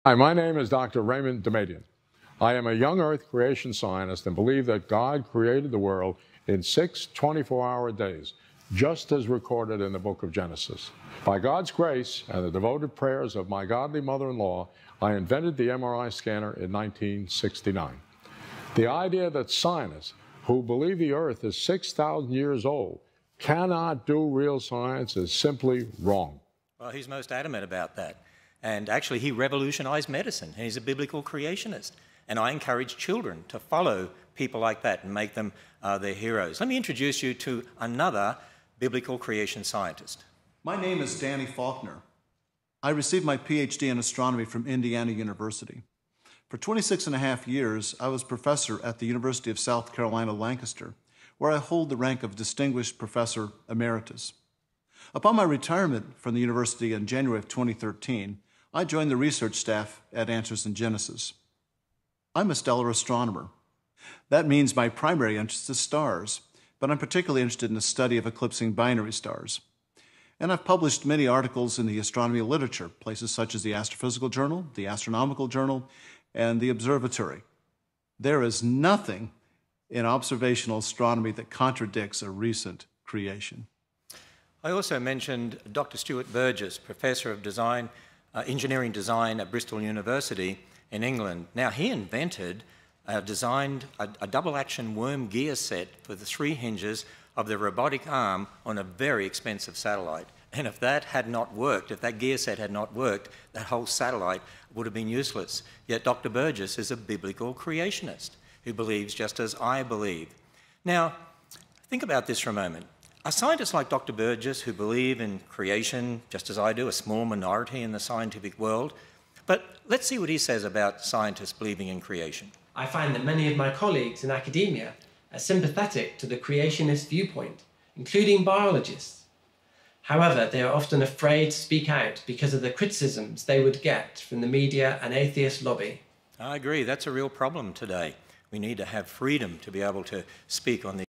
Hi, my name is Dr. Raymond Damadian. I am a young Earth creation scientist and believe that God created the world in 6 24-hour days, just as recorded in the book of Genesis. By God's grace and the devoted prayers of my godly mother-in-law, I invented the MRI scanner in 1969. The idea that scientists who believe the Earth is 6,000 years old cannot do real science is simply wrong. Well, he's most adamant about that. And actually, he revolutionized medicine. He's a biblical creationist. And I encourage children to follow people like that and make them their heroes. Let me introduce you to another biblical creation scientist. My name is Danny Faulkner. I received my PhD in astronomy from Indiana University. For 26 and a half years, I was professor at the University of South Carolina, Lancaster, where I hold the rank of Distinguished Professor Emeritus. Upon my retirement from the university in January of 2013, I joined the research staff at Answers in Genesis. I'm a stellar astronomer. That means my primary interest is stars, but I'm particularly interested in the study of eclipsing binary stars. And I've published many articles in the astronomy literature, places such as the Astrophysical Journal, the Astronomical Journal, and the Observatory. There is nothing in observational astronomy that contradicts a recent creation. I also mentioned Dr. Stuart Burgess, Professor of Engineering Design at Bristol University in England. Now, he designed a double-action worm gear set for the 3 hinges of the robotic arm on a very expensive satellite. And if that had not worked, if that gear set had not worked, that whole satellite would have been useless. Yet Dr. Burgess is a biblical creationist who believes just as I believe. Now, think about this for a moment. Are scientists like Dr. Burgess, who believe in creation, just as I do, a small minority in the scientific world? But let's see what he says about scientists believing in creation. I find that many of my colleagues in academia are sympathetic to the creationist viewpoint, including biologists. However, they are often afraid to speak out because of the criticisms they would get from the media and atheist lobby. I agree, that's a real problem today. We need to have freedom to be able to speak on these